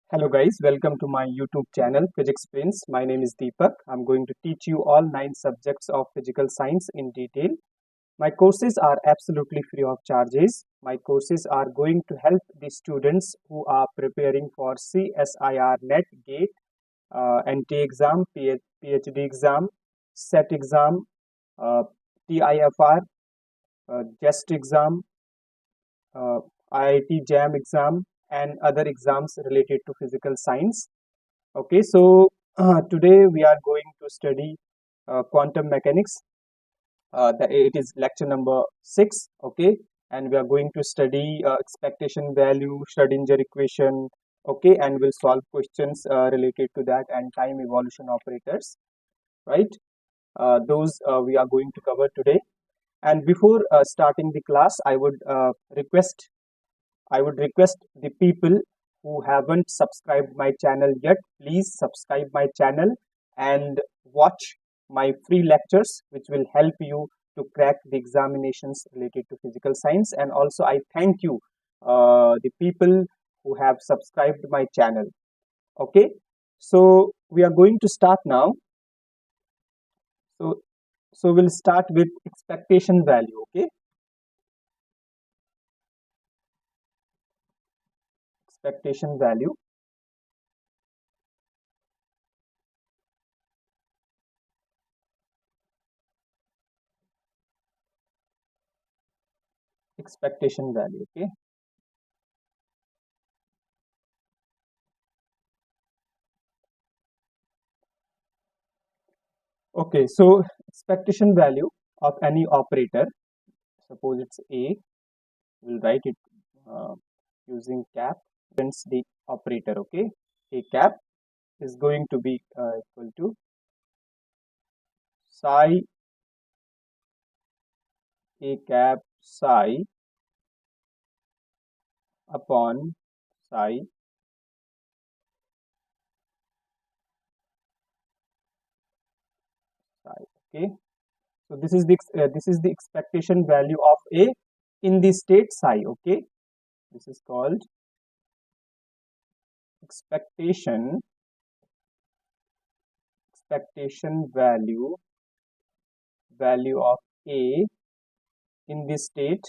Hello guys, welcome to my YouTube channel Physics Prince. My name is Deepak. I'm going to teach you all 9 subjects of physical science in detail. My courses are absolutely free of charges. My courses are going to help the students who are preparing for CSIR NET, GATE, NT exam, PhD exam, SET exam, uh, TIFR, Jest exam, IIT-Jam exam, and other exams related to physical science. Okay, so today we are going to study quantum mechanics. It is lecture number 6. Okay, and we are going to study expectation value, Schrodinger equation. Okay, and we'll solve questions related to that and time evolution operators. Right, those we are going to cover today. And before starting the class, I would request the people who haven't subscribed my channel yet, please subscribe my channel and watch my free lectures, which will help you to crack the examinations related to physical science. And also, I thank you, the people who have subscribed my channel. Okay, so we are going to start now. So, so we'll start with expectation value. Okay, expectation value. Expectation value. Okay. Okay, so expectation value of any operator, suppose it's A, we'll write it using cap, hence the operator, okay. A cap is going to be equal to psi A cap psi upon psi psi, okay. So this is the expectation value of A in the state psi, okay. This is called expectation value of A in this state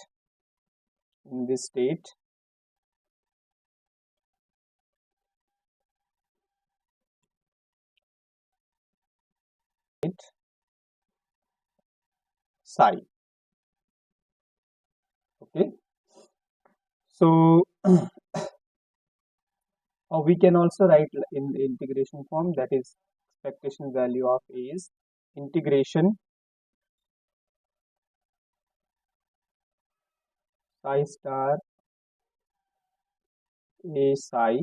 psi, okay. So we can also write in the integration form, that is expectation value of A is integration psi star A psi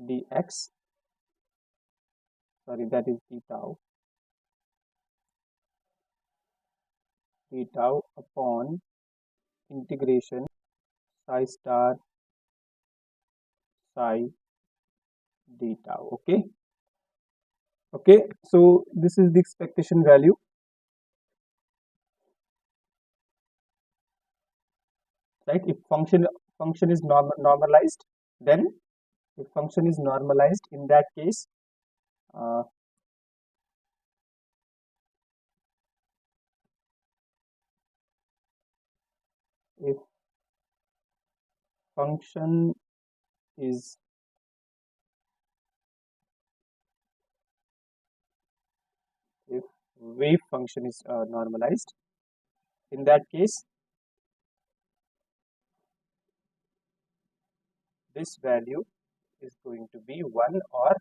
dx, sorry, that is d tau upon integration psi star psi d tau, okay. Okay, so this is the expectation value, right? If function is normalized, then if function is normalized, in that case uh, if function is if wave function is normalized, in that case this value is going to be 1, or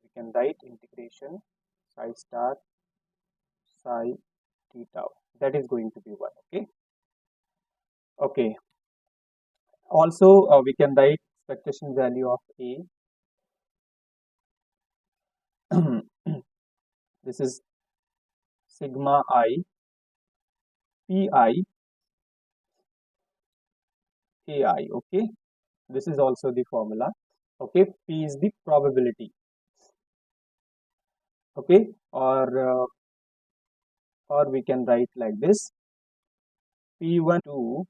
we can write integration psi star psi d tau, that is going to be 1, okay. Okay, also we can write expectation value of A this is sigma I pi ai, okay. This is also the formula, okay. P is the probability, okay, or we can write like this, p1 2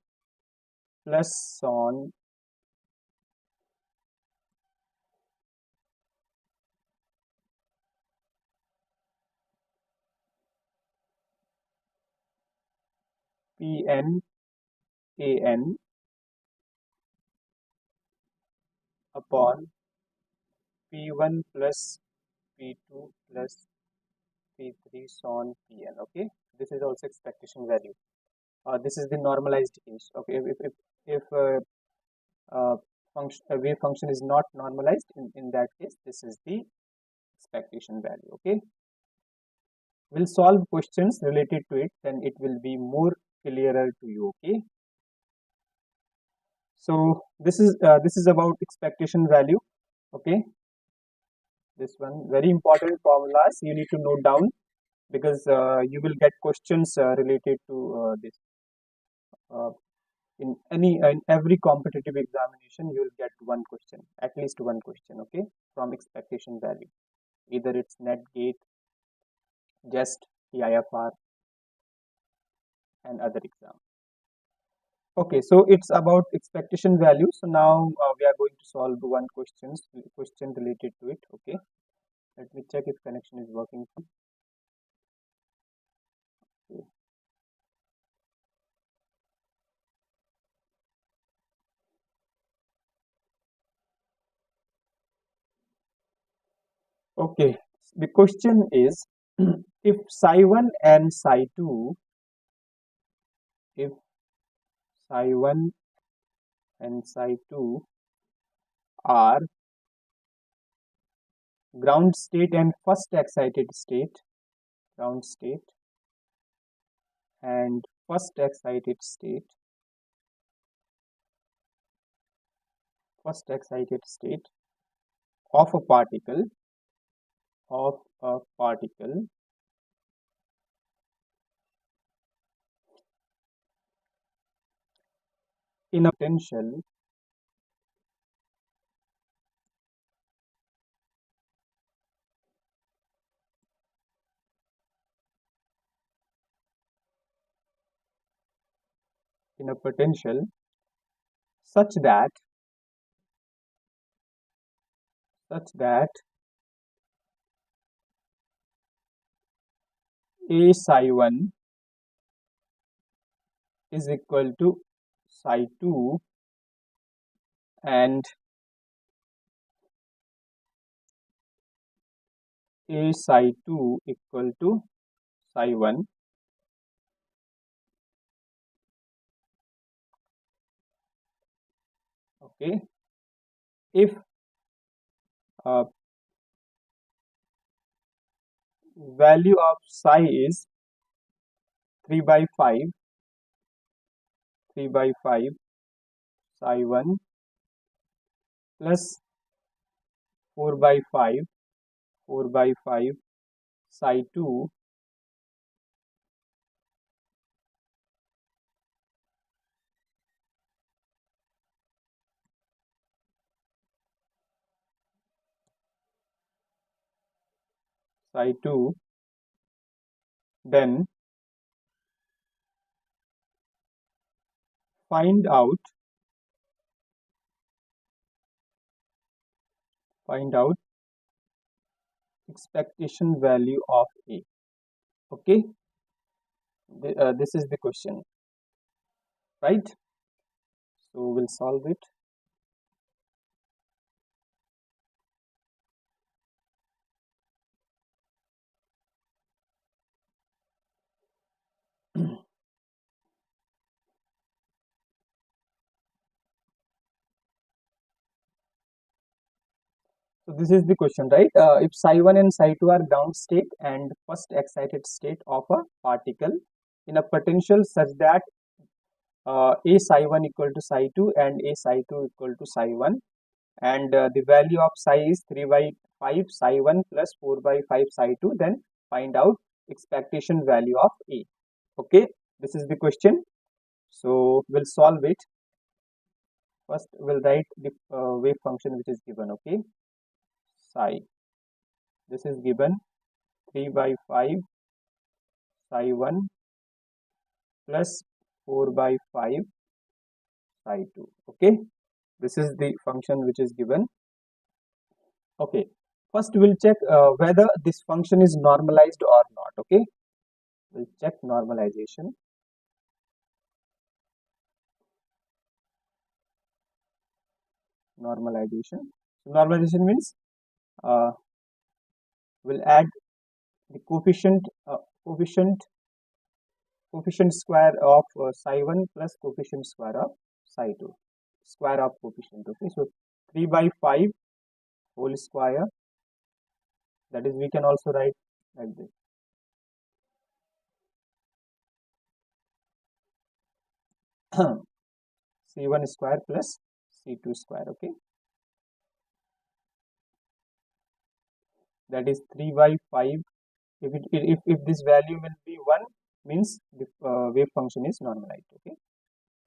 plus on Pn an upon P1 plus P2 plus P3 so on Pn. Okay, this is also expectation value. This is the normalized case. Okay, if wave function is not normalized, in that case this is the expectation value. Okay, we'll solve questions related to it, then it will be more clearer to you. Okay, so this is about expectation value. Okay, this one very important formulas you need to note down, because you will get questions related to this in every competitive examination. You will get one question, at least one question, okay, from expectation value, either it's net, gate, Jest, TIFR and other exam. Okay, so it's about expectation value. So now we are going to solve one question related to it. Okay, let me check if connection is working. Okay. Okay, the question is if psi1 and psi2, if psi1 and psi2 are ground state and first excited state, ground state and first excited state, of a particle, in a potential such that A psi1 is equal to psi2 and A psi2 equal to psi1. Okay, if value of psi is 3 by 5 psi1 plus 4 by 5 psi2 then find out expectation value of A. Okay, this is the question, right? So we'll solve it. So this is the question, right? If psi1 and psi2 are ground state and first excited state of a particle in a potential such that A psi1 equal to psi2 and A psi2 equal to psi1, and the value of psi is 3 by 5 psi1 plus 4 by 5 psi2, then find out expectation value of A. Okay, this is the question. So we'll solve it. First we'll write the wave function which is given. Okay, psi, this is given 3 by 5 psi1 plus 4 by 5 psi2. Okay, this is the function which is given. Okay, first we'll check whether this function is normalized or not. Okay, we'll check normalization. normalization. So normalization means we'll add the coefficient square of psi 1 plus coefficient square of psi 2, square of coefficient. Okay, so 3 by 5 whole square, that is we can also write like this. C1 square plus C2 square. Okay, that is 3 by 5. If this value will be 1, means the wave function is normalized. Okay,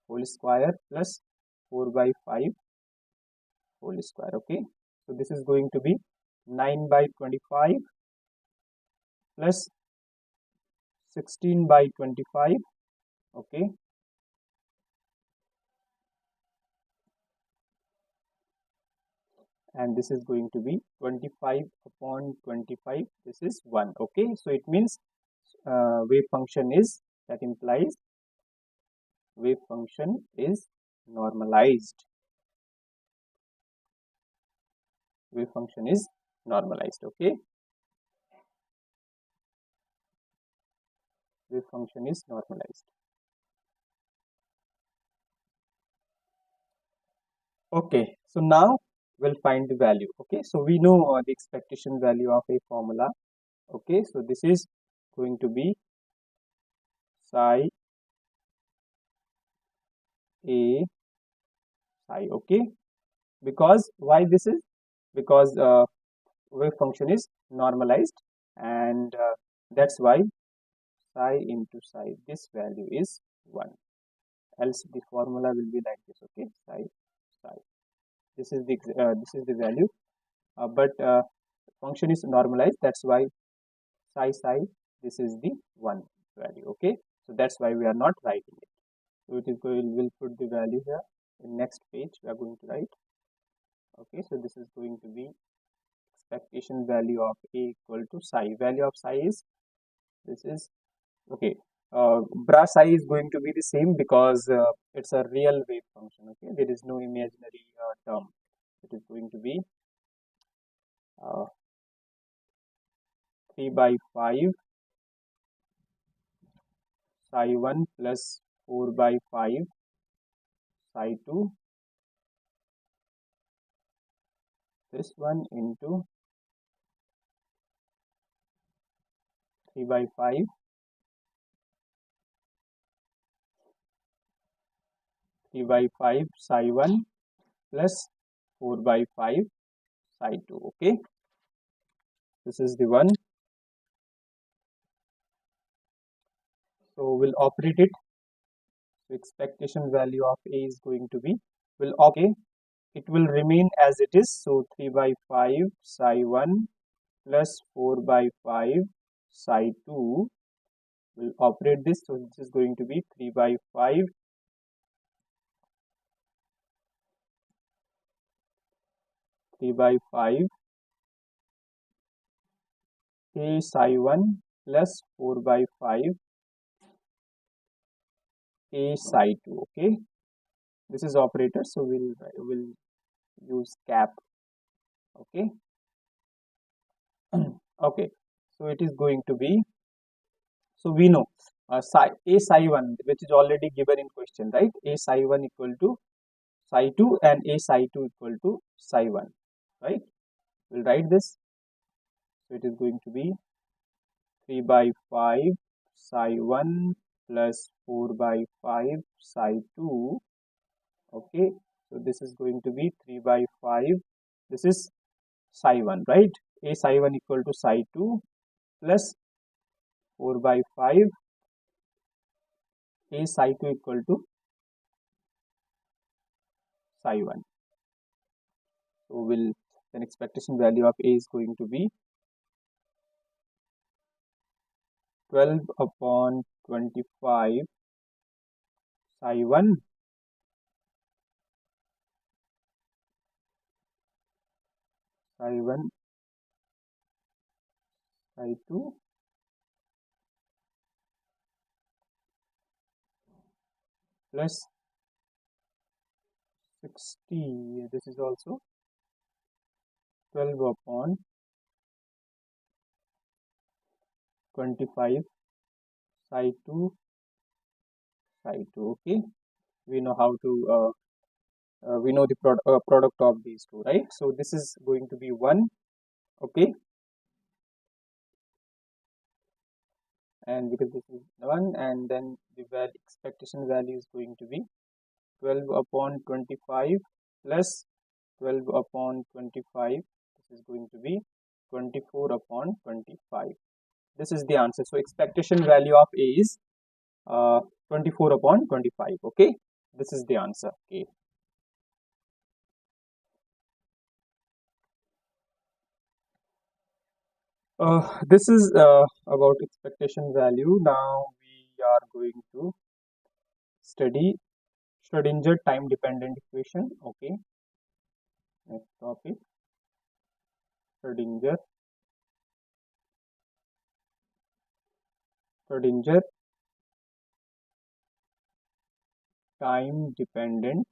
whole square plus 4 by 5 whole square. Okay, so this is going to be 9 by 25 plus 16 by 25. Okay, and this is going to be 25 upon 25. This is 1. Okay, so it means wave function is, that implies wave function is normalized. Wave function is normalized. Okay, wave function is normalized. Okay, so now we'll find the value. Okay, so we know the expectation value of a formula. Okay, so this is going to be psi a psi. Okay, because why this is, because wave function is normalized, and that's why psi into psi, this value is 1, else the formula will be like this. Okay, psi psi, this is the value, but function is normalized, that's why psi psi, this is the 1 value. Okay, so that's why we are not writing it. So it is going, we'll put the value here in next page we are going to write. Okay, so this is going to be expectation value of a equal to psi. Value of psi is, this is, okay, bra psi is going to be the same because it's a real wave function. Okay, there is no imaginary term. It is going to be 3 by 5 psi 1 plus 4 by 5 psi 2, this one into 3 by 5 3 by 5 psi 1 plus 4 by 5 psi 2. Okay, this is the one. So we'll operate it. So expectation value of a is going to be, will okay, it will remain as it is. So 3 by 5 psi 1 plus 4 by 5 psi 2 will operate this. So this is going to be 3 by 5 3 by 5 a psi 1 plus 4 by 5 a psi 2. Okay, this is operator, so we'll use cap. Okay. Okay, so it is going to be, so we know psi a psi 1, which is already given in question, right? A psi 1 equal to psi 2 and a psi 2 equal to psi 1, right? We'll write this. So it is going to be 3 by 5 psi 1 plus 4 by 5 psi 2. Okay, so this is going to be 3 by 5, this is psi 1, right? A psi 1 equal to psi 2 plus 4 by 5 a psi 2 equal to psi 1. So will, then expectation value of a is going to be 12 upon 25 psi 1 psi 1 psi 2 plus 60, this is also 12 upon 25 psi 2 psi 2. Okay, we know how to we know the product of these two, right? So this is going to be 1. Okay, and because this is 1, and then the expectation value is going to be 12 upon 25 plus 12 upon 25. This is going to be 24 upon 25. This is the answer. So expectation value of A is 24 upon 25. Okay, this is the answer. Okay. This is about expectation value. Now we are going to study Schrodinger time dependent equation. Okay, next topic, Schrodinger time dependent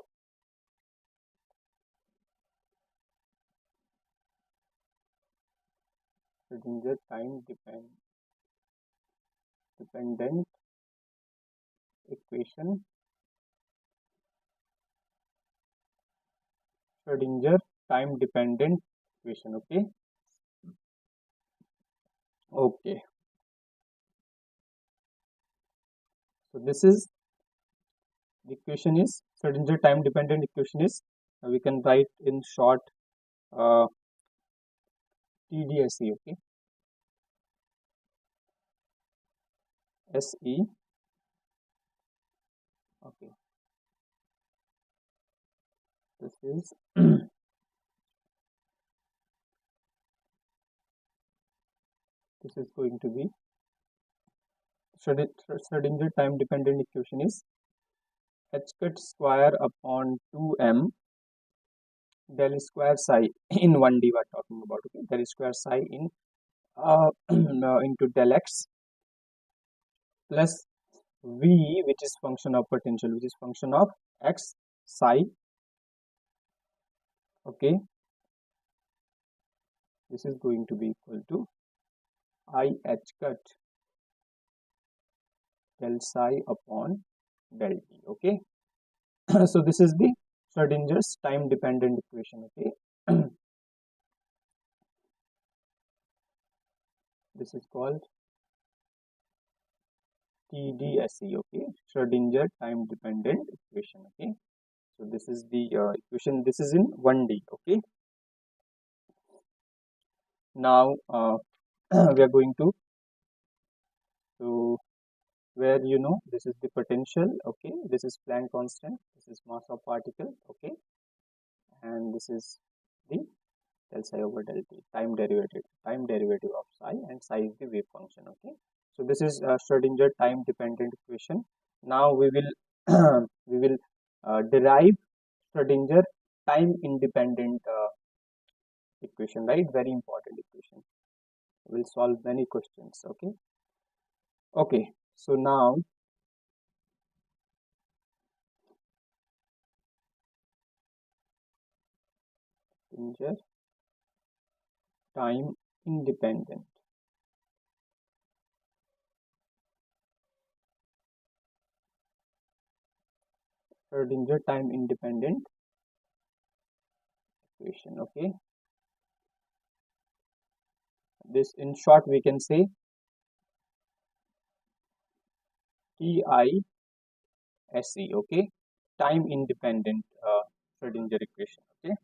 Schrodinger time dependent equation. Schrodinger time dependent equation. Okay. Okay. So this is the equation is Schrodinger time dependent equation is we can write in short TDSE. Okay. SE. Okay. This is this is going to be Schrodinger time dependent equation is h cut square upon 2m del square psi in 1D we are talking about. Okay, del square psi in into del x plus v, which is function of potential, which is function of x psi. Okay, this is going to be equal to I h cut del psi upon del t. Okay, so this is the Schrodinger's time dependent equation. Okay, this is called TDSE. Okay, Schrodinger time dependent equation. Okay, so this is the equation. This is in 1D. Okay, now we are going to where this is the potential. Okay, this is Planck constant, this is mass of particle. Okay, and this is the del psi over del t, time derivative of psi, and psi is the wave function. Okay, so this is Schrodinger time dependent equation. Now we will we will derive Schrodinger time independent equation, right? Very important equation. We will solve many questions. Okay, okay, so now Schrodinger time independent Schrodinger time independent equation. Okay, this in short we can say TISE. Okay, time independent Schrodinger equation. Okay,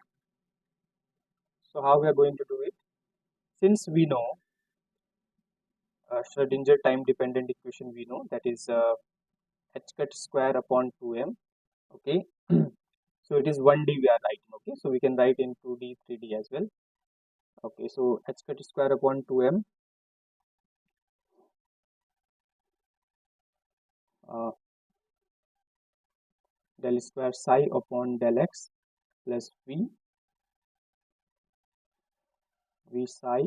so how we are going to do it? Since we know Schrodinger time dependent equation, we know that is h cut square upon 2m. Okay, so it is 1D we are writing. Okay, so we can write in 2D 3D as well. Okay, so h cut square upon 2m del square psi upon del x plus v psi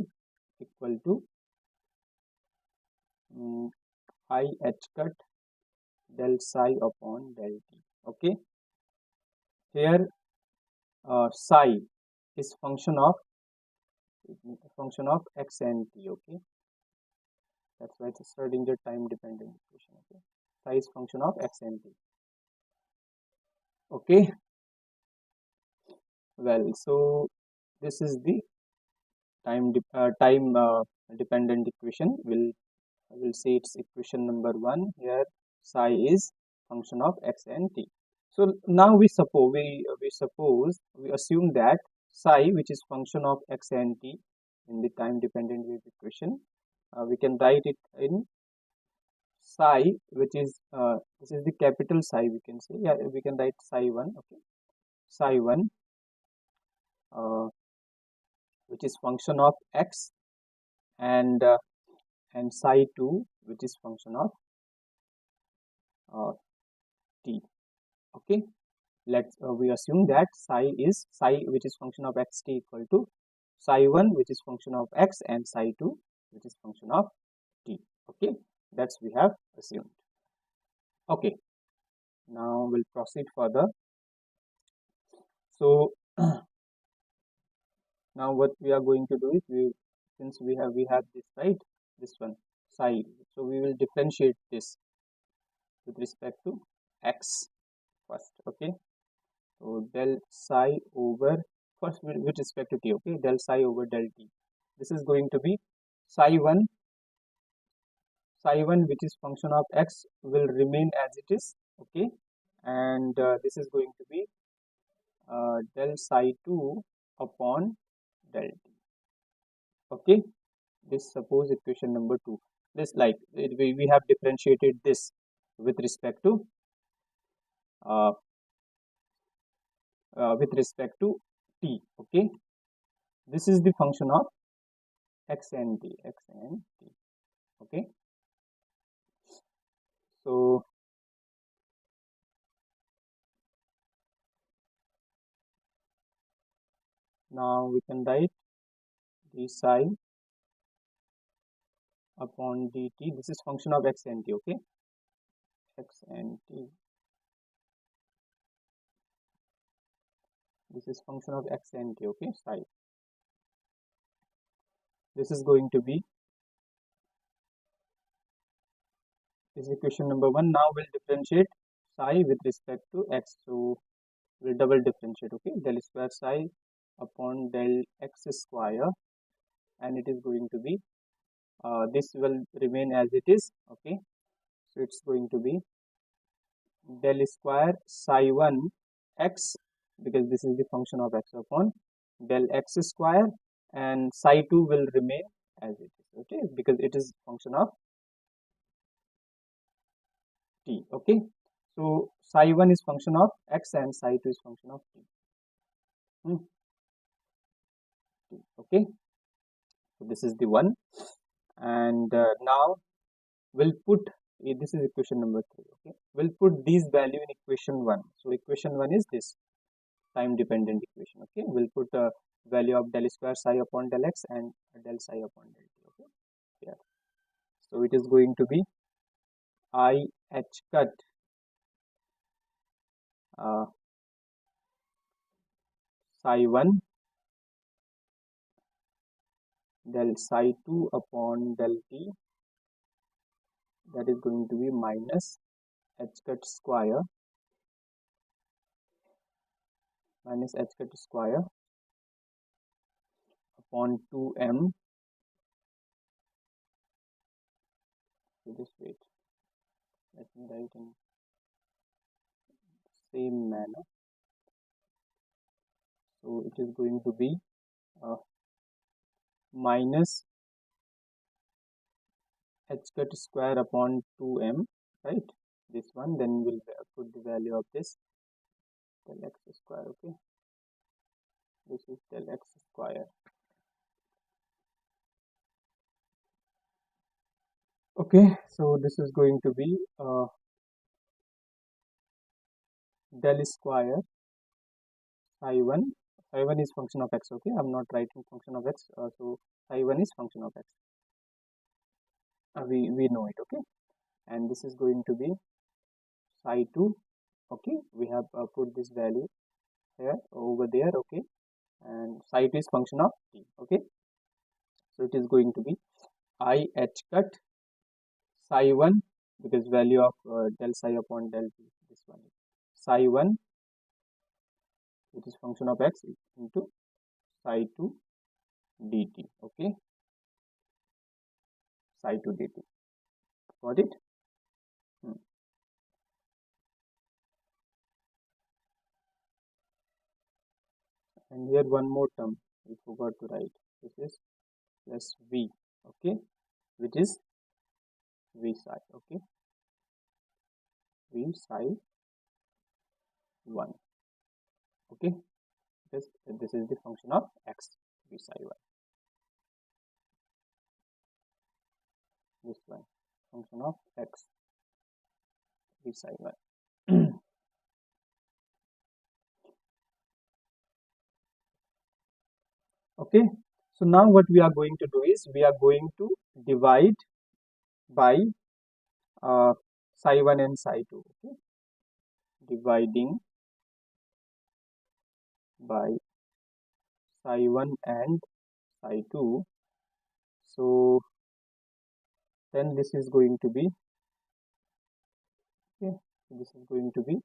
equal to I h cut del psi upon del t. Okay, here psi is function of x and t. Okay, that's why it's a Schrodinger time dependent equation. Okay, psi is function of x and t. Okay, well, so this is the time dependent equation. We'll say it's equation number 1 here. Psi is function of x and t. So now we assume that psi, which is function of x and t in the time dependent wave equation, we can write it in psi, which is this is the capital psi, we can say. Yeah, we can write psi 1. Okay, psi 1 which is function of x, and psi 2 which is function of t. Okay, let's we assume that psi which is function of x t equal to psi 1 which is function of x and psi 2 which is function of t. Okay, that's we have assumed. Okay, now we'll proceed further. So now what we are going to do is, since we have this, right, this one psi, so we will differentiate this with respect to x first. Okay, so del psi over, first with respect to t. Okay, del psi over del t. This is going to be psi 1 which is function of x will remain as it is. Okay, and this is going to be del psi 2 upon del t. Okay, this suppose equation number 2. This, like we have differentiated this with respect to t. Okay, this is the function of x and t. Okay, so now we can write d psi upon dt. This is function of x and t. Okay, x and t. This is function of x and t. Okay, psi. This is going to be this equation number 1. Now we'll differentiate psi with respect to x. So we'll double differentiate. Okay, del square psi upon del x square, and it is going to be this will remain as it is. Okay, so it's going to be del square psi 1 x, because this is the function of x, upon del x square, and psi 2 will remain as it is. Okay, because it is function of t. Okay, so psi 1 is function of x and psi 2 is function of t. Okay, so this is the one, and now we'll put this is equation number 3. Okay, we'll put these value in equation 1. So equation 1 is this time dependent equation. Okay, we'll put a value of del square psi upon del x and del psi upon del t. Okay, yeah, so it is going to be I h cut psi 1 del psi 2 upon del t, that is going to be minus h cut square upon 2m. So just wait, let me write in same manner. So it is going to be minus h cut square upon 2m, right, this one. Then we'll put the value of this del x square. Okay, this is del x square. Okay, so this is going to be del square psi 1 is function of x. Okay, I'm not writing function of x, so psi 1 is function of x. We know it. Okay, and this is going to be psi 2. Okay, we have put this value here over there, okay, and psi 2 is function of t, okay. So it is going to be I h cut psi 1, because value of del psi upon del t, this one is psi 1, which is function of x, into psi 2 dt, okay, psi 2 dt. Got it? And here one more term we forgot to write. This is plus v, okay, which is v psi, okay, v psi 1, okay, because this is the function of x, v psi 1. This one, function of x, v psi 1. Okay, so now what we are going to do is we are going to divide by psi 1 and psi 2, okay, dividing by psi 1 and psi 2. So then this is going to be, okay, this is going to be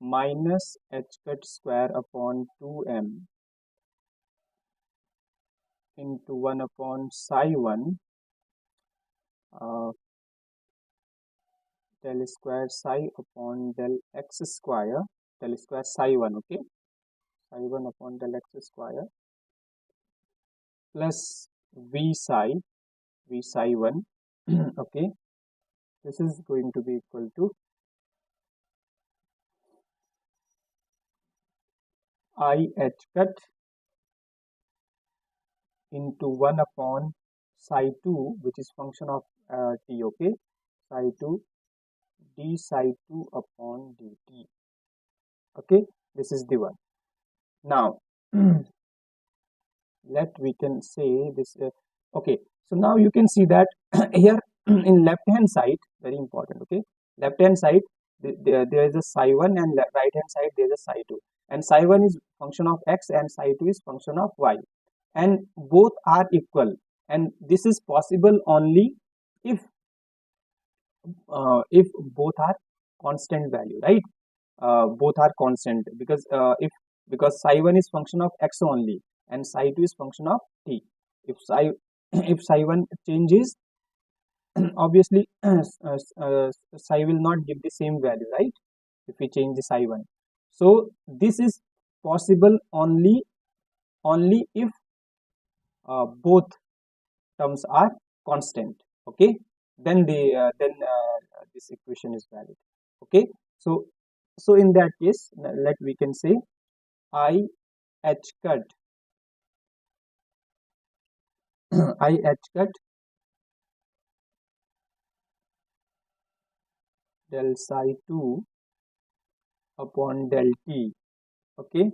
minus h cut square upon 2m into 1 upon psi 1 del square psi upon del x square, del square psi 1, okay, psi 1 upon del x square plus v psi 1 okay, this is going to be equal to I h cut into 1 upon psi 2, which is function of t, okay, psi 2 d psi 2 upon dt, okay, this is the one. Now we can say this, okay, so now you can see that here in left hand side, very important, okay, left hand side there is a psi 1, and right hand side there is a psi 2, and psi 1 is function of x and psi 2 is function of y, and both are equal, and this is possible only if both are constant value, right, both are constant, because because psi 1 is function of x only and psi 2 is function of t. If psi if psi 1 changes, obviously psi will not give the same value, right, if we change the psi 1. So this is possible only if both terms are constant, okay, then this equation is valid, okay. So in that case, we can say I h cut I h cut del psi 2 upon del t, okay,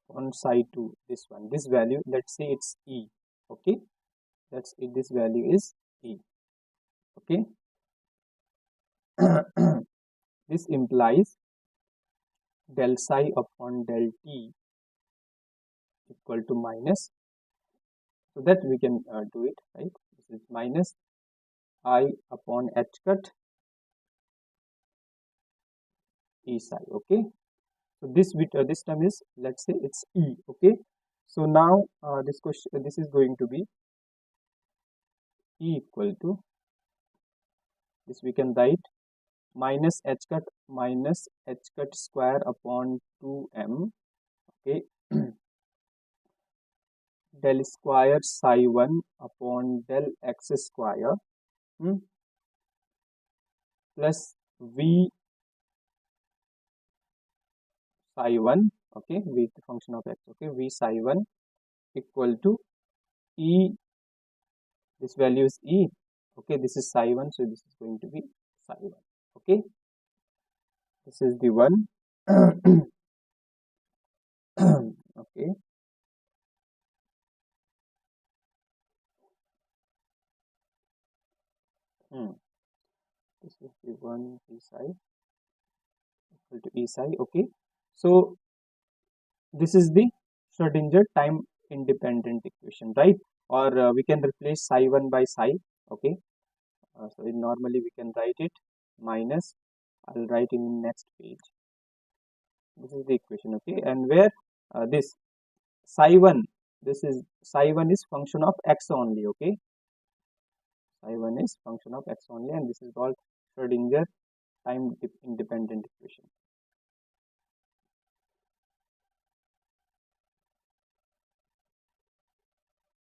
on psi 2, this one, this value, let's say it's e, okay, that's it, this value is e, okay. This implies del psi upon del t equal to minus, so that we can do it, right, this is minus I upon h cut e psi, okay. So this this term is, let's say it's e, okay. So now this is going to be e equal to, this we can write minus h cut square upon 2m, okay, del square psi 1 upon del x square plus v psi 1, okay, v is the function of x, okay, v psi 1 equal to e, this value is e, okay, this is psi 1, so this is going to be psi 1, okay, this is the one. Okay, this is the one v psi, equal to E psi. Okay, so this is the Schrodinger time independent equation, right? Or we can replace psi 1 by psi. Okay, so normally we can write it minus, I'll write in next page. This is the equation. Okay, and where this psi 1, this is psi 1 is function of x only. Okay, psi 1 is function of x only, and this is called Schrodinger time independent equation.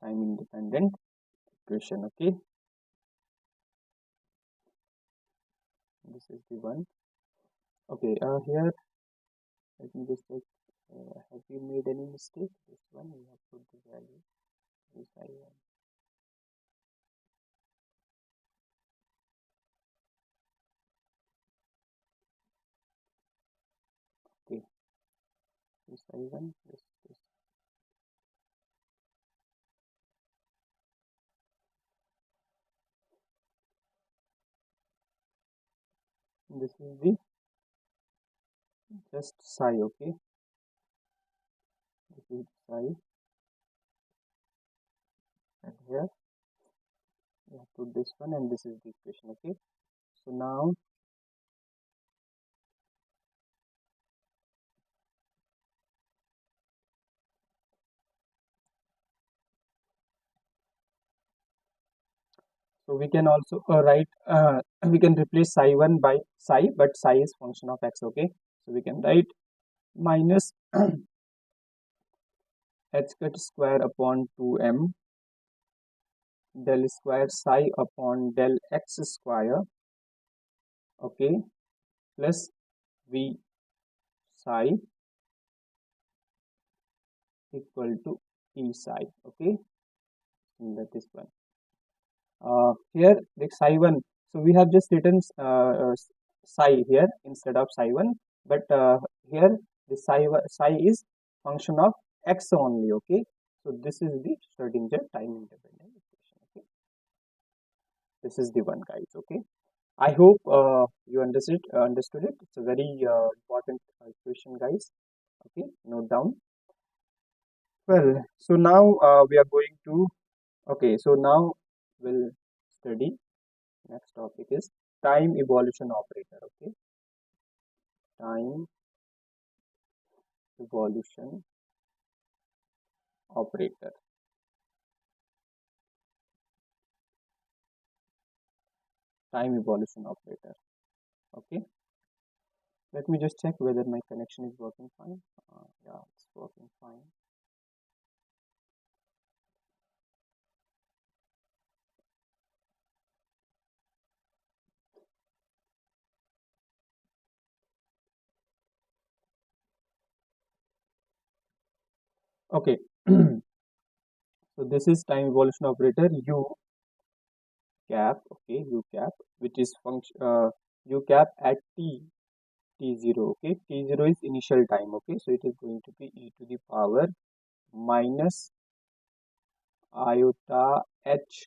Time independent equation. Okay, this is the one. Okay, here let me just check. Have we made any mistake? This one we have put the value is psi 1. Okay, this psi 1. This. This is the just psi. Okay, this is psi, and here we have put this one, and this is the equation. Okay, so now so we can also write we can replace psi 1 by psi, but psi is function of x. Okay, so we can write minus h cut square upon 2m del square psi upon del x square. Okay, plus v psi equal to e psi. Okay, and that is one. Here the psi 1, so we have just written psi here instead of psi 1, but here the psi is function of x only. Okay, so this is the Schrodinger time independent equation. Okay, this is the one, guys. Okay, I hope you understood it. It's a very important equation, guys. Okay, note down. Well, so now we are going to, okay, so now we'll study. Next topic is time evolution operator. Okay, time evolution operator. Time evolution operator. Okay, let me just check whether my connection is working fine. Yeah, it's working fine. Okay, so this is time evolution operator u cap. Okay, u cap, which is function u cap at t0. Okay, t0 is initial time. Okay, so it is going to be e to the power minus iota h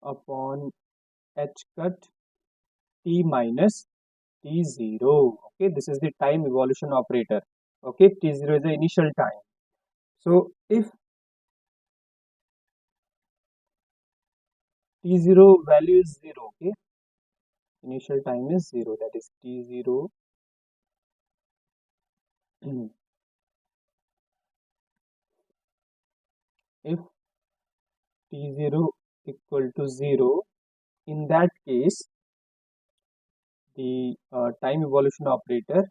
upon h cut t minus t0. Okay, this is the time evolution operator. Okay, t0 is the initial time. So if t0 value is 0, okay, initial time is 0, that is t0 if t0 equal to 0, in that case the time evolution operator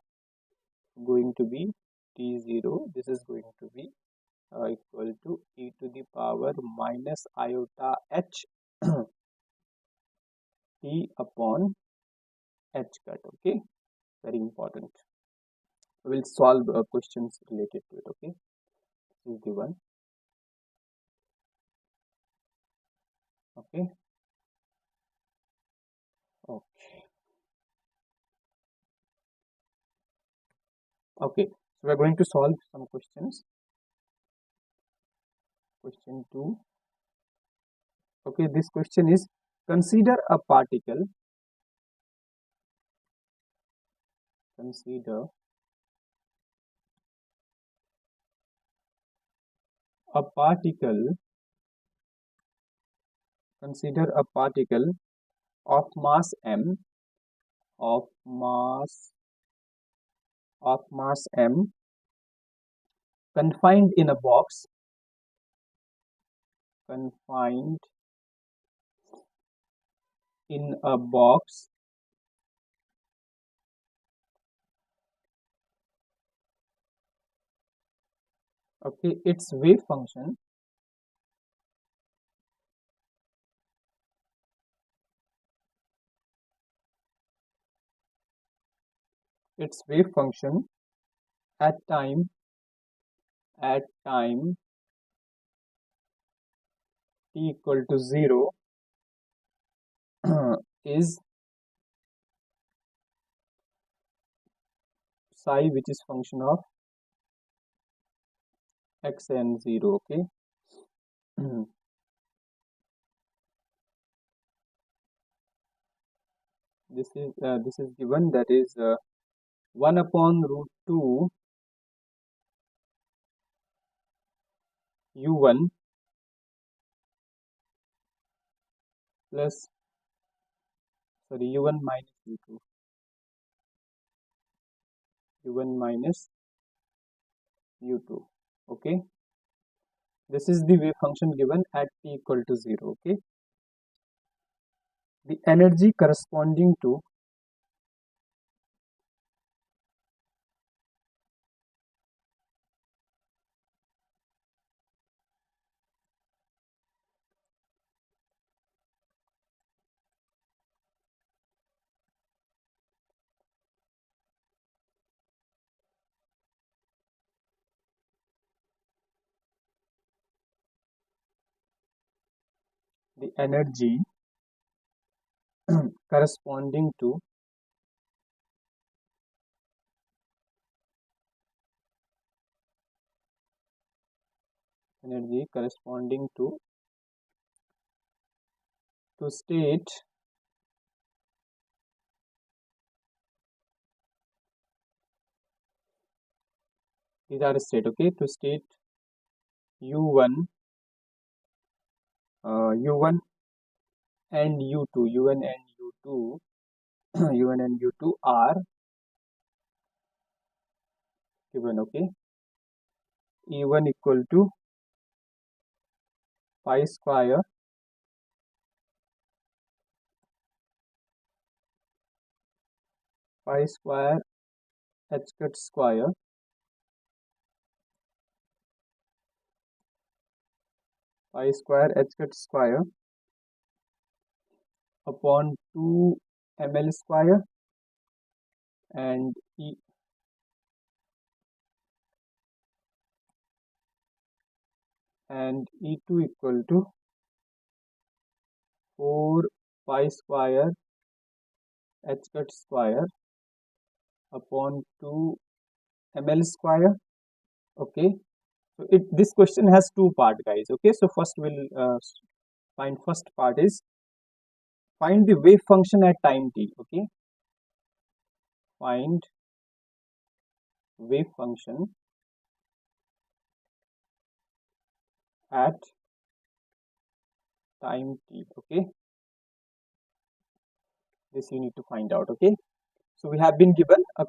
going to be t0, this is going to be equal to e to the power minus iota h t upon h cut. Okay, very important. We'll solve questions related to it. Okay, this is the one. Okay, okay, okay, so we're going to solve some questions. Question 2. Okay, this question is, consider a particle consider a particle of mass m confined in a box okay. Its wave function at time t equal to 0 is psi, which is function of x and 0. Okay. This is given, that is 1 upon root 2 u1 plus u1 minus u2 okay. This is the wave function given at t equal to 0. Okay. The energy corresponding to the energy corresponding to state these are state, okay, to state u1 and u2 u1 and u2 are given. Okay. E1 equal to pi square h cut square upon 2 ml square and E2 equal to 4 pi square h cut square upon 2 ml square. Okay. So this question has two part, guys. Okay. So first we'll find first part is find the wave function at time t. Okay. Find wave function at time t. Okay. This you need to find out. Okay. So we have been given a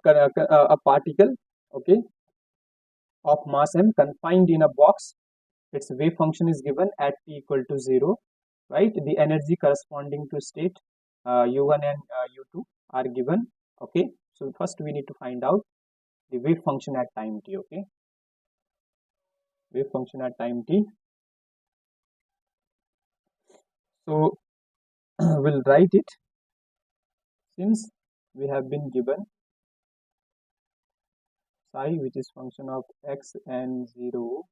particle, okay, of mass m confined in a box. Its wave function is given at t equal to 0, right? The energy corresponding to state u1 and u2 are given. Okay. So first we need to find out the wave function at time t. Okay. Wave function at time t. So we'll write it. Since we have been given psi, which is function of x and 0,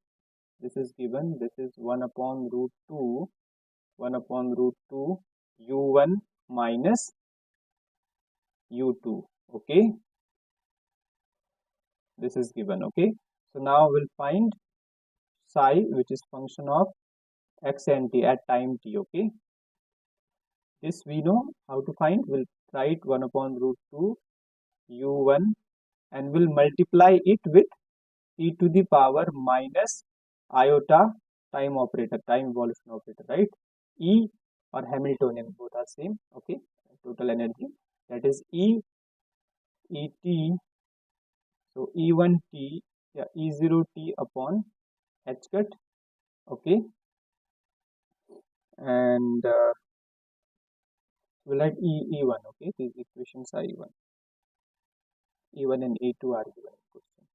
this is given, this is 1 upon root 2 u1 minus u2. Okay. This is given. Okay. So now we'll find psi, which is function of x and t at time t. Okay. This we know how to find. We'll write 1 upon root 2 u1 and will multiply it with e to the power minus iota time operator, time evolution operator, right? E or Hamiltonian, both are same, okay? Total energy, that is Et, so E1T, yeah, E0T upon h cut, okay? And we'll write E1, okay? These equations are E1 and E2 are given in question.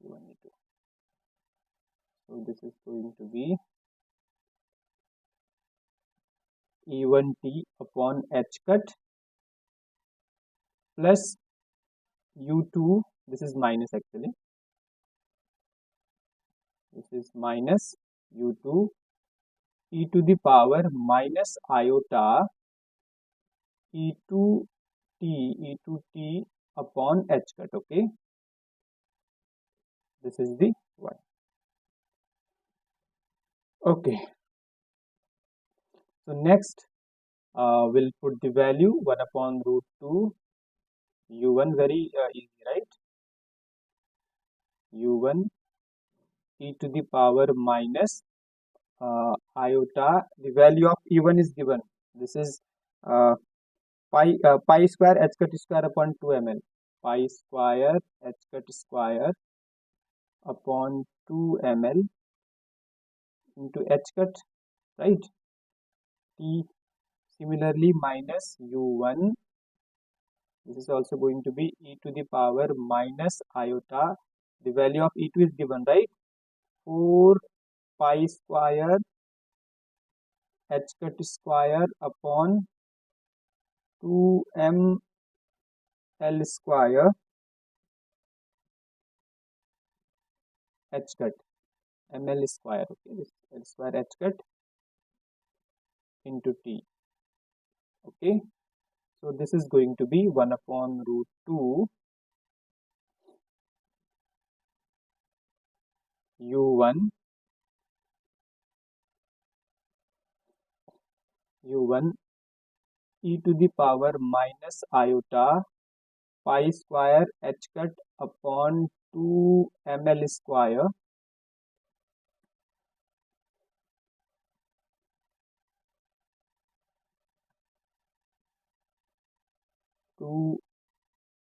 E1, E2. So this is going to be E1T upon h cut plus U2, this is minus actually, this is minus U2 e to the power minus iota E2T upon h cut, okay? This is the one. Okay. So next, we'll put the value 1 upon root 2 U1, very easy, right? U1 e to the power minus iota, the value of E1 is given. This is pi square h cut square upon 2 ml. Pi square h cut square upon 2 ml into h cut, right? T similarly minus U1. This is also going to be e to the power minus iota. The value of E2 is given, right? 4 pi square h cut square upon 2 ml square h cut, ml square, okay? This L square h cut into T, okay? So this is going to be 1 upon root 2 U1 e to the power minus iota pi square h cut upon 2 ml square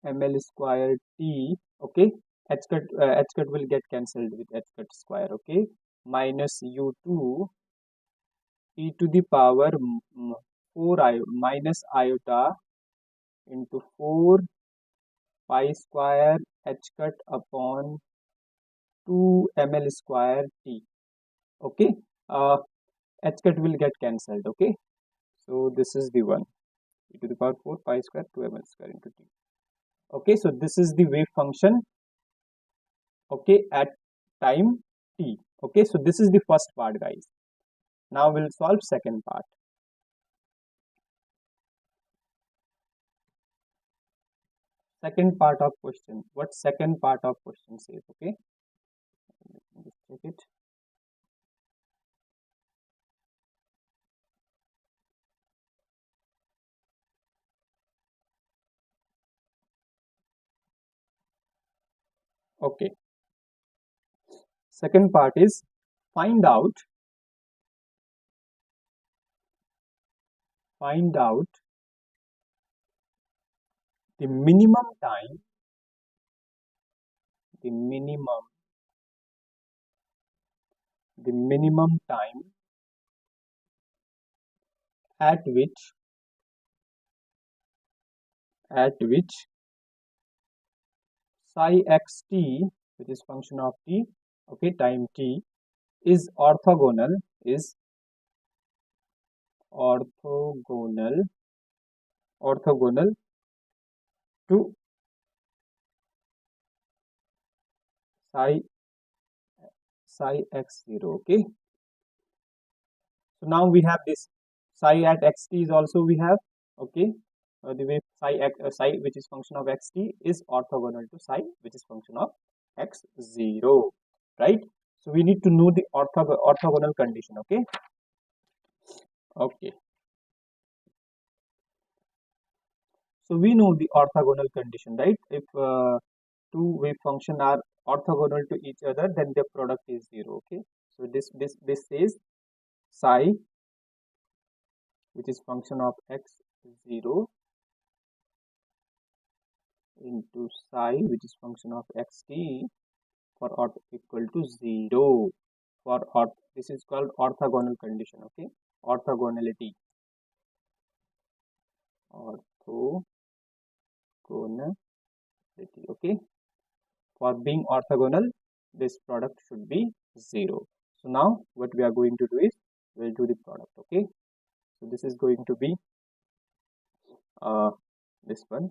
ml square T, okay? H cut will get cancelled with h cut square, okay? Minus U2 e to the power 4 minus iota into 4 pi square h cut upon 2 ml square T, okay? H cut will get cancelled, okay? So this is the one, e to the power 4 pi square 2 ml square into T, okay? So this is the wave function, okay, at time T, okay? So this is the first part, guys. Now we'll solve second part. Second part of question. What second part of question says, okay? Just check it. Okay. Second part is find out the minimum time at which psi xt, which is function of t, okay, time t, is orthogonal to psi x0, okay? So now we have this psi at xt is also we have, okay? The way psi which is function of xt is orthogonal to psi which is function of x0, right? So we need to know the orthogonal condition, okay? Okay. So we know the orthogonal condition, right? If two wave function are orthogonal to each other, then their product is 0. Okay, so this says psi, which is function of x, is 0 into psi, which is function of xt, for orth equal to 0 for orth. This is called orthogonal condition. Okay, orthogonality, orthogonality. Okay, for being orthogonal, this product should be 0. So now what we are going to do is we'll do the product. Okay, so this is going to be this one.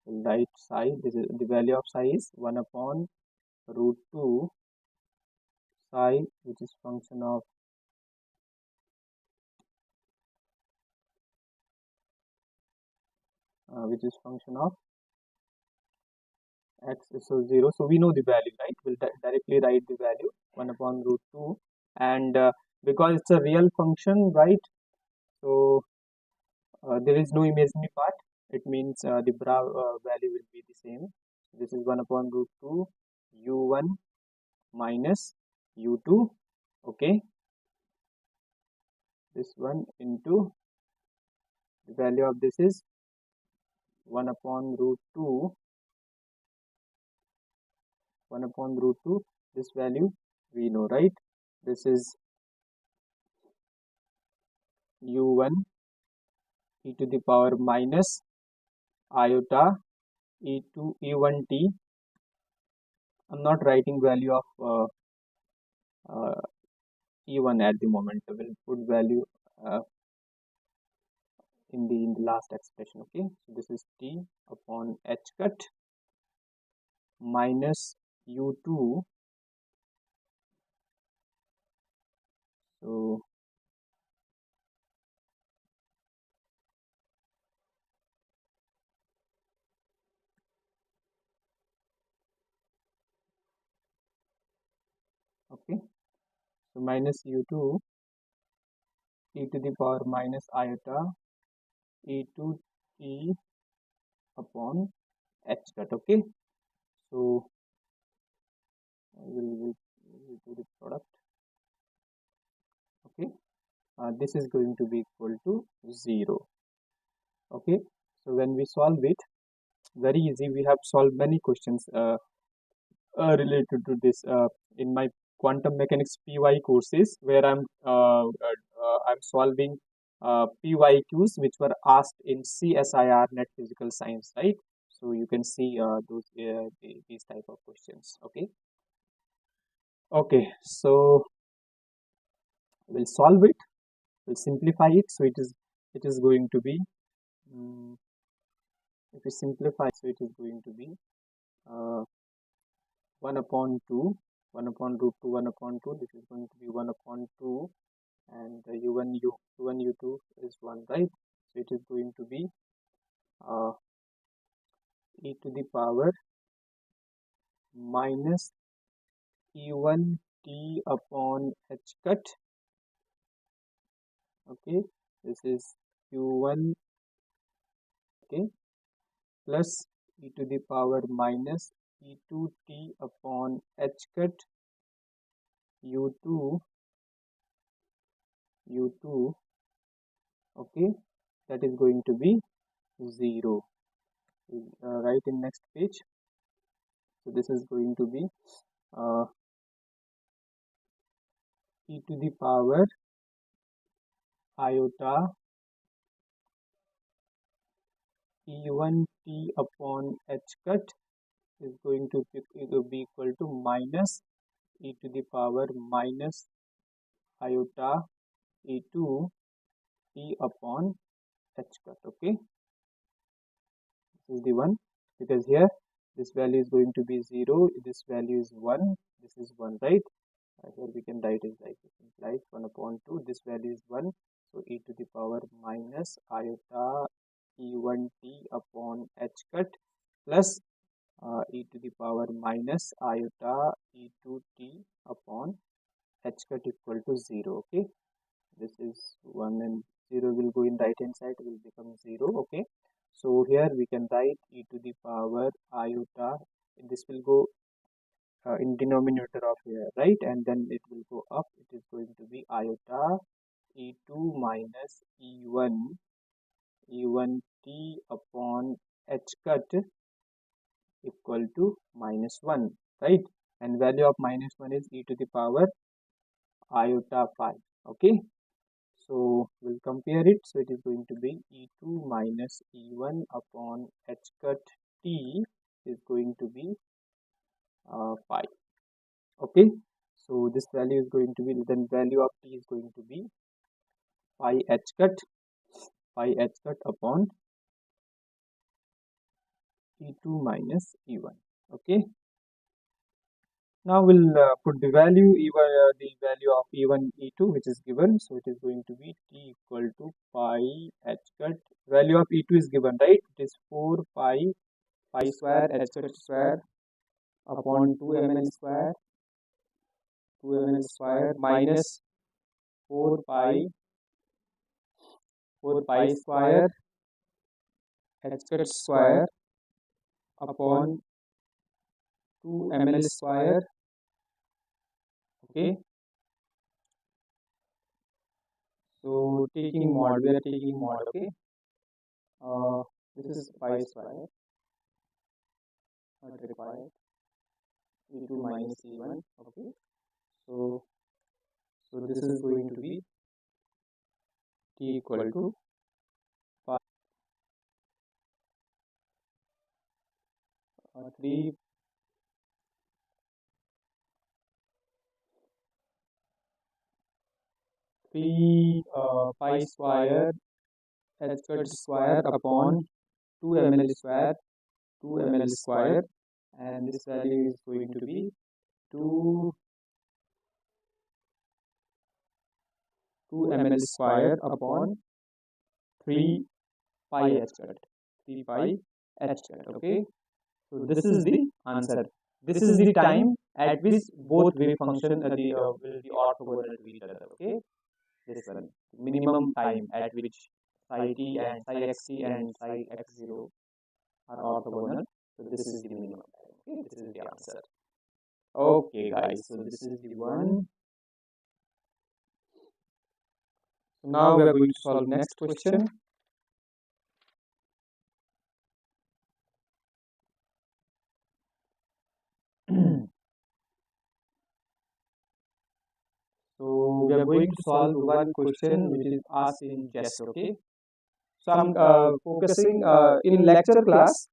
We'll write psi. This is the value of psi is 1 upon root 2 psi, which is function of x is so 0. So we know the value, right? We'll directly write the value 1 upon root 2, and because it's a real function, right? So there is no imaginary part. It means the value will be the same. This is 1 upon root 2 u1 minus u2. Okay, this one into the value of this is 1 upon root 2, this value we know, right? This is u1 e to the power minus iota e1t. I'm not writing value of e1 at the moment. I will put value in the last expression. Okay, so this is t upon h cut minus u2. So okay, so minus u2 e to the power minus iota e2t upon h cut. Okay, so we'll do the product. Okay, this is going to be equal to 0. Okay, so when we solve it, very easy. We have solved many questions related to this in my quantum mechanics PY courses, where I'm solving PYQs which were asked in CSIR net physical science, right? So you can see these type of questions. Okay, so we'll solve it, we'll simplify it. So it is going to be if we simplify, so it is going to be 1 upon 2, 1 upon root 2, 1 upon 2. This is going to be 1 upon 2, and u1 u2 is 1, right? So it is going to be e to the power minus e1t upon h cut. Okay, this is q1, okay, plus e to the power minus e2t upon h cut u2, okay, that is going to be 0. Right in next page. So this is going to be e to the power iota e1t upon h cut is going to be equal to minus e to the power minus iota e2t upon h cut. Okay, this is the one, because here this value is going to be 0, this value is 1, this is 1, right? Here we can write it like this, implies 1 upon 2, this value is 1, so e to the power minus iota e1t upon h cut plus e to the power minus iota e2t upon h cut equal to 0. Okay, this is 1 and 0 will go in right hand side, will become 0. Okay, So here we can write e to the power iota. This will go in denominator of here, right? And then it will go up. It is going to be iota e2 minus e1t upon h cut equal to -1, right? And value of -1 is e to the power iota 5. Okay, so we'll compare it. So it is going to be e2 minus e1 upon h cut t is going to be 5. Okay, so this value is going to be, then value of t is going to be pi h cut upon e2 minus e1. Okay, now we'll put the value the value of e1 e2 which is given. So it is going to be t equal to pi h cut. Value of e2 is given, right? It is 4 pi square h cut square upon 2 ml square minus 4 pi square h cut square upon 2 ml square. Okay, so taking mod, we are taking mod. Okay, this is pi square, not required, e2 minus e1. Okay, so this is going to be t equal to pi 3 pi square h cut square upon 2 ml square, and this value is going to be 2 ml square upon 3 pi h cut, 3 pi h cut. Okay, so this is the answer. This is the time at which both wave function will be orthogonal to each other. Okay, this one, minimum time at which psi t and psi xt and psi x0 are orthogonal. So this is the minimum time. Okay, this is the answer. Okay guys, so this is the one. So now we are going to solve next question. So we are going to solve one question which is asked in Jest. Okay, so I'm focusing in lecture class.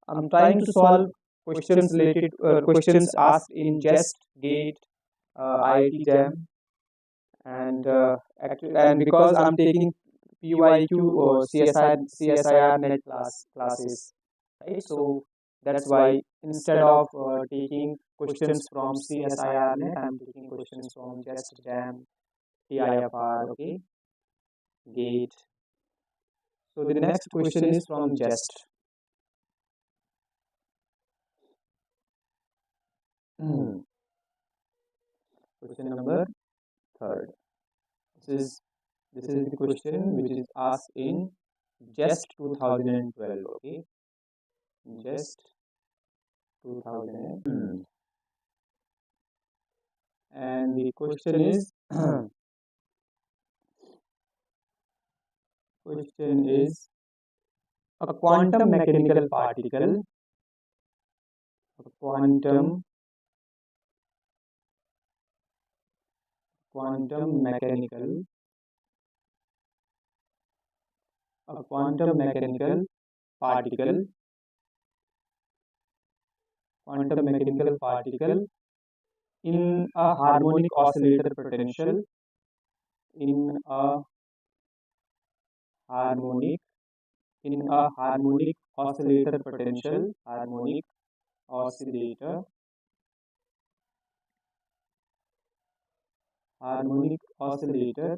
I'm trying to solve questions asked in Jest, GATE, IIT-Jam, and because I'm taking PYQ or CSIR net classes, right? So that's why instead of taking questions from CSIR net, I'm taking questions from Jest, Jam, TIFR, okay, GATE. So the next question is from Jest. Question number 3rd. This is the question which is asked in Jest 2012. Okay, Jest 2012, and the question is a quantum mechanical particle, a quantum mechanical particle in a harmonic oscillator potential, in a harmonic oscillator potential, harmonic oscillator harmonic oscillator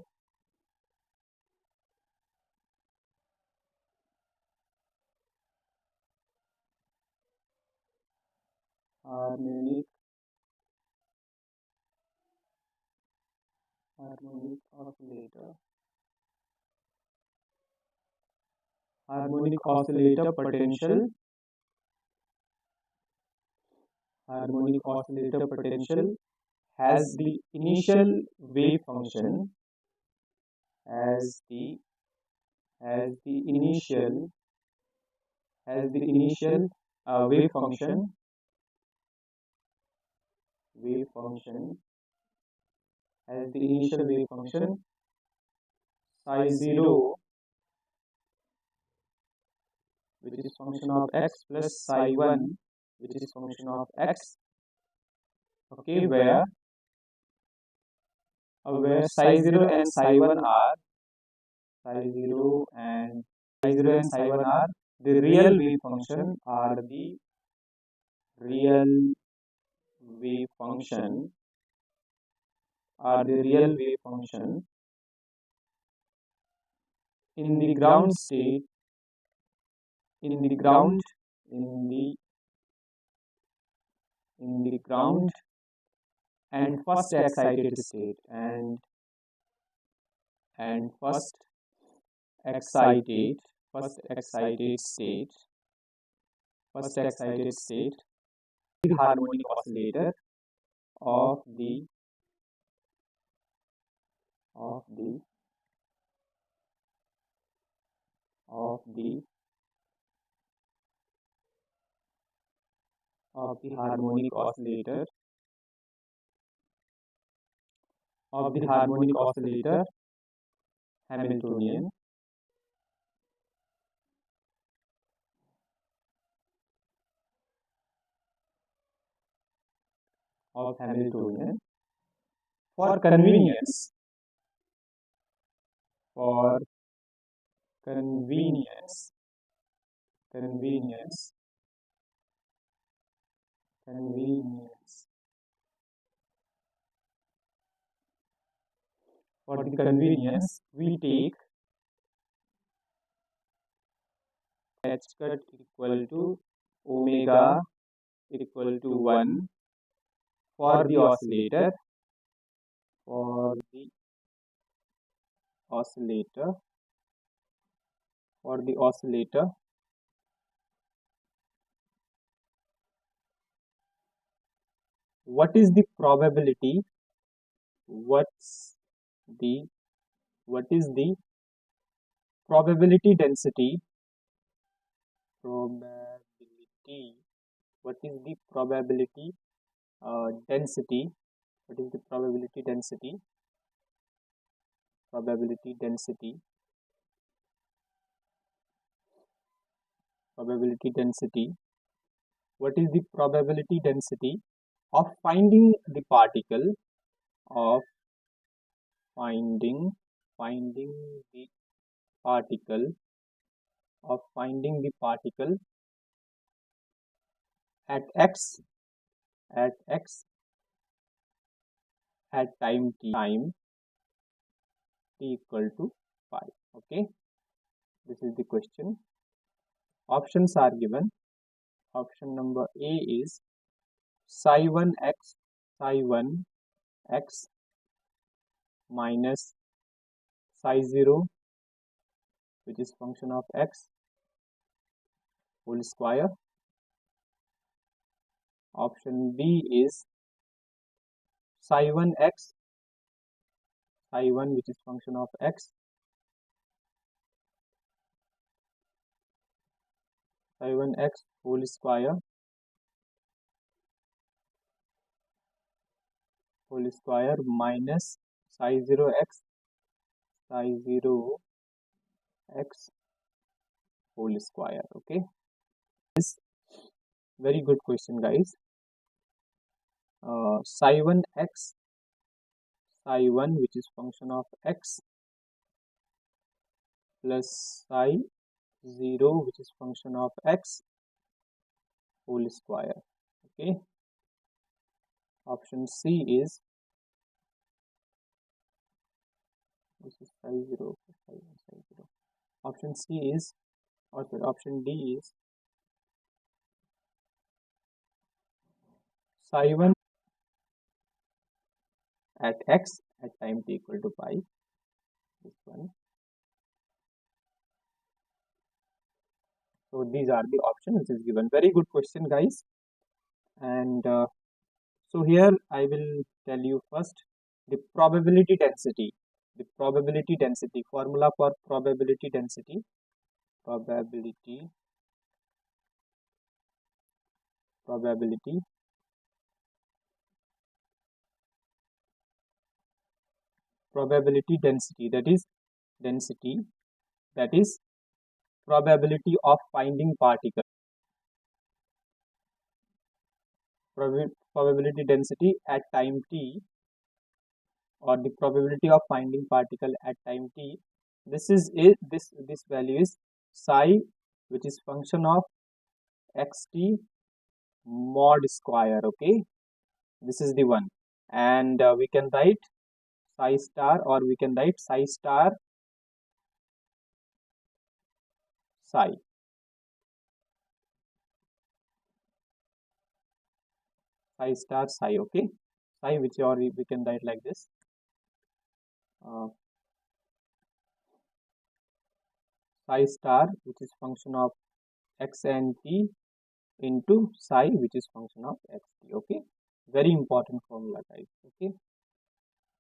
harmonic oscillator potential has the initial wave function has the initial wave function psi 0, which is function of x, plus psi 1, which is function of x, okay, where psi 0 and psi 1 are the real wave function in the ground state in the ground and first excited state first excited state the harmonic oscillator of the harmonic oscillator Hamiltonian for convenience we take h cut equal to omega equal to 1 for the oscillator what is the probability probability density what is the probability density what is the probability density of finding the particle at x at time t equal to 5. Okay, this is the question. Options are given. Option number A is psi 1x minus psi 0, which is function of x whole square. Option B is psi 1x which is function of x psi 1x whole square minus psi 0x whole square. Okay, this very good question, guys. Psi 1x psi 1 which is function of x plus psi 0 which is function of x whole square. Okay, option C is this is psi 0 psi 1 psi 0. Option C is, or sorry, option D is psi 1 at x at time t equal to pi, this one, So these are the options which is given. Very good question, guys. And so here I will tell you first the probability density. The probability density formula for probability density. Probability density, that is probability of finding particle. Probability density at time t, or the probability of finding particle at time t. This is this value is psi, which is function of xt mod square. Okay, this is the one, and we can write psi star, or we can write psi star psi. Psi star psi. Okay, psi, which or we can write like this. Psi star, which is function of x and t, into psi, which is function of xt. Okay, very important formula, guys. Okay,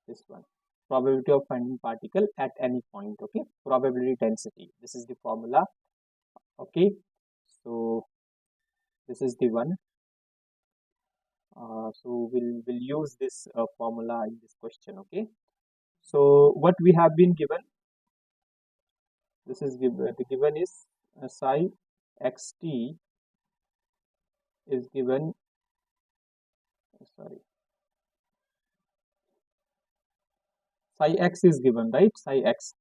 this one, probability of finding particle at any point. Okay, probability density, this is the formula. Okay, so this is the one. So we'll use this formula in this question. Okay, so what we have been given, this is given, the given is psi xt is given, sorry, psi x is given, right? Psi x,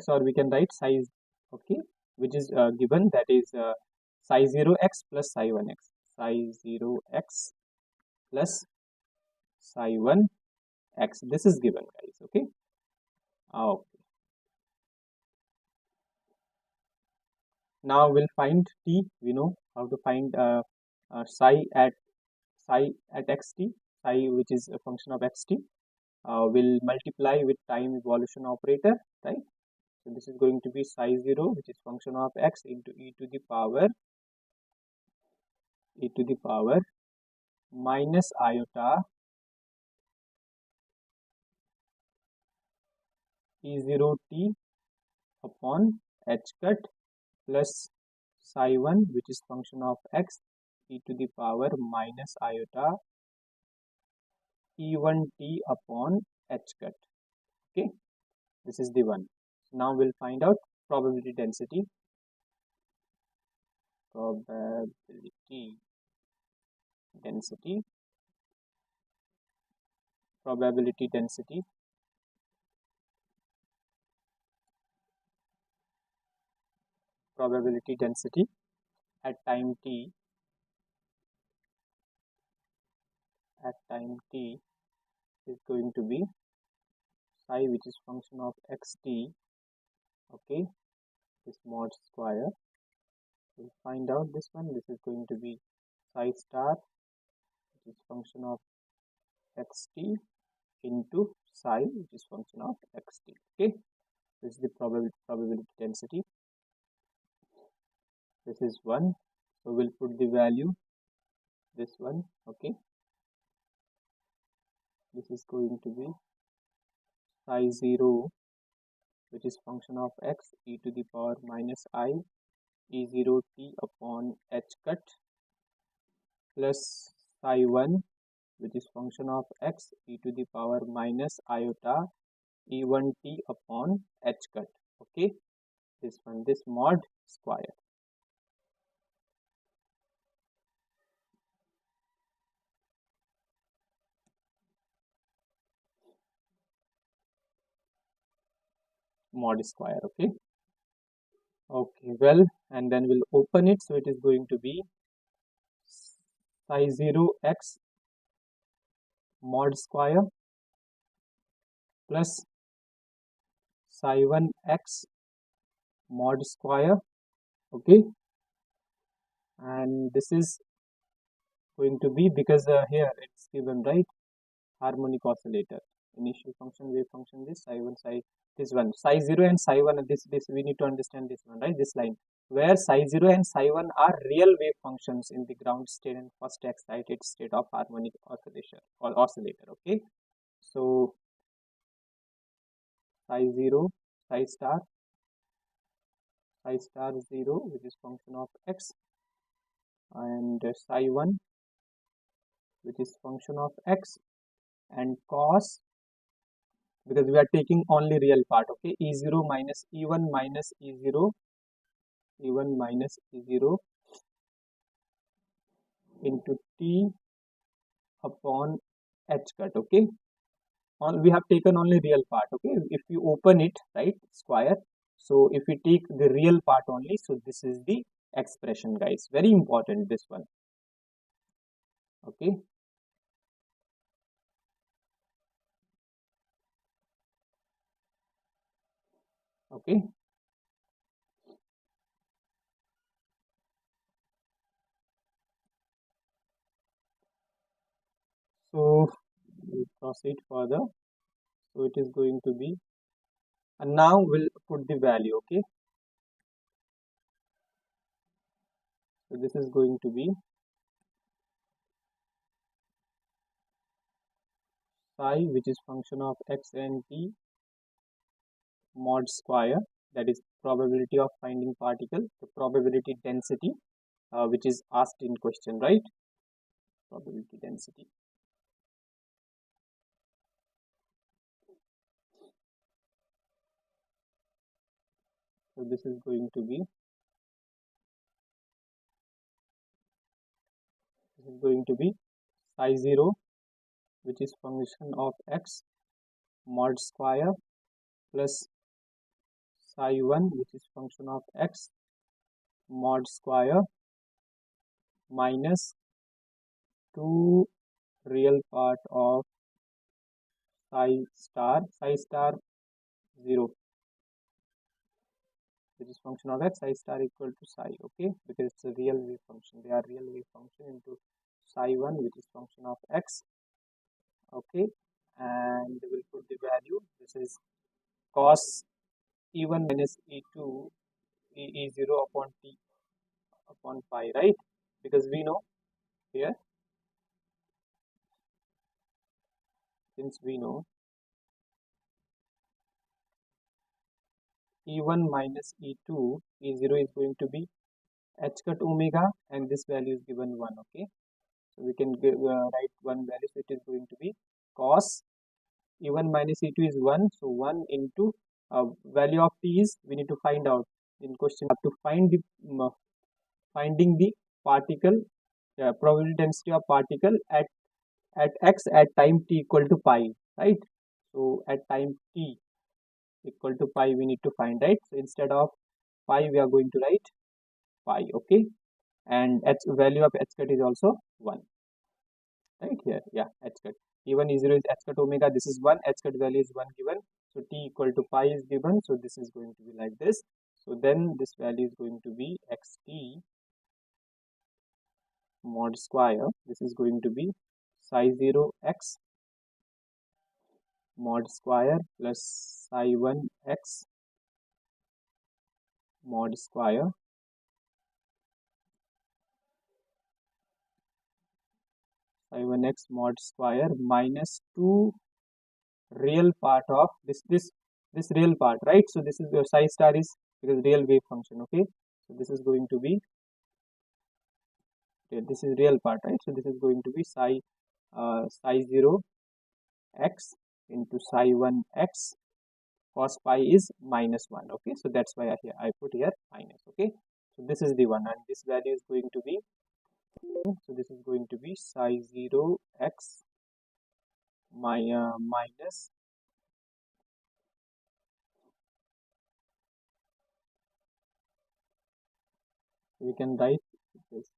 or we can write psi, okay, which is given, that is psi 0x plus psi 1x, psi 0x plus psi 1x, this is given, guys. Okay, okay. Now we'll find t. We know how to find psi at xt, psi, which is a function of xt, will multiply with time evolution operator, right? So this is going to be psi 0, which is function of x, into e to the power minus iota e0 t upon h cut plus psi 1, which is function of x, e to the power minus iota e1 t upon h cut. Okay, this is the one. So now we'll find out probability density. Probability density at time t, is going to be psi, which is function of xt. Okay, this mod square, we'll find out this one. This is going to be psi star, which is function of xt, into psi, which is function of xt. Okay, this is the probability density. This is 1, so we'll put the value, this one. Okay, this is going to be psi 0, which is function of x, e to the power minus I e0 t upon h cut, plus psi 1, which is function of x, e to the power minus iota e1 t upon h cut. Okay, this one, this mod square. Mod square. Okay, okay, well, and then we'll open it. So it is going to be psi 0x mod square plus psi 1x mod square. Okay, and this is going to be, because here it's given, right, harmonic oscillator. initial function, wave function, this psi1, this one, psi0 and psi1, this we need to understand this one, right? This line where psi0 and psi1 are real wave functions in the ground state and first excited state of harmonic oscillation or oscillator. Okay, so psi0, psi star 0, which is function of x, and psi1, which is function of x, and cos, because we are taking only real part. Okay, e0 minus e1 minus e0, e1 minus e0 into t upon h cut. Okay, we have taken only real part. Okay, if you open it, right, square, so if we take the real part only, so this is the expression, guys. Very important, this one. Okay, okay, so we'll proceed further. So it is going to be, and now we'll put the value. Okay, so this is going to be psi, which is function of x and t mod square, that is probability of finding particle, the probability density, which is asked in question, right? Probability density. So this is going to be psi 0, which is function of x mod square, plus psi 1, which is function of x mod square, minus 2 real part of psi star 0, which is function of x, psi star equal to psi. Okay, because it's a real wave function, they are real wave function, into psi 1, which is function of x. Okay, and we'll put the value. This is cos e1 minus e2 e0 upon t upon pi, right? Because we know here, since we know e1 minus e2 e0 is going to be h cut omega, and this value is given 1. Okay, so we can write one value, so it is going to be cos e1 minus e2 is 1, so 1 into value of t is, we need to find out in question, have to find the finding the particle, probability density of particle at x at time t equal to pi, right? So at time t equal to pi we need to find, right? So instead of pi we are going to write pi. Okay, and h value of h cut is also 1, right here. Yeah, h cut e1 e0 is h cut omega, this is 1, h cut value is 1 given, so t equal to pi is given, so this is going to be like this. So then this value is going to be xt mod square, this is going to be psi 0 x mod square plus psi 1 x mod square psi 1 x mod square minus 2 real part of this real part, right? So this is the psi star is because real wave function. Okay, so this is going to be, this is real part, right? So this is going to be psi 0 x into psi 1 x cos pi is minus 1. Okay, so that's why I put here minus. Okay, so this is the one, and this value is going to be, so this is going to be psi 0 x minus, we can write this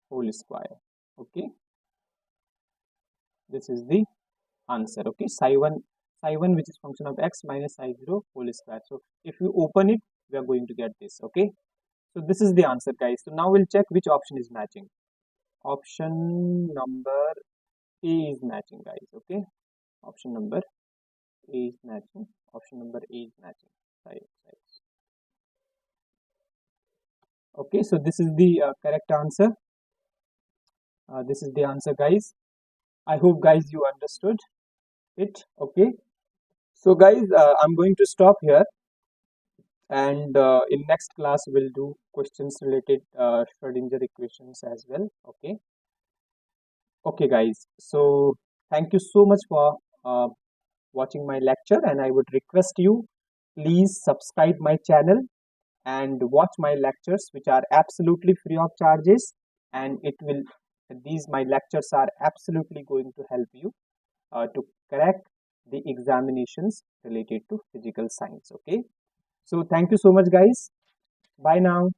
whole square. Okay, this is the answer. Okay, psi 1 which is function of x minus psi 0 whole square. So if you open it, we are going to get this. Okay, so this is the answer, guys. So now we'll check which option is matching. Option number A is matching, guys. Okay, option number A is matching. Option number A is matching. Right. Okay, so this is the correct answer. This is the answer, guys. I hope, guys, you understood it. Okay, so guys, I'm going to stop here, and in next class we'll do questions related Schrodinger equations as well. Okay, guys. So thank you so much for watching my lecture, and I would request you, please subscribe my channel and watch my lectures, which are absolutely free of charges, and these my lectures are absolutely going to help you to crack the examinations related to physical science. Okay, so thank you so much, guys. Bye now.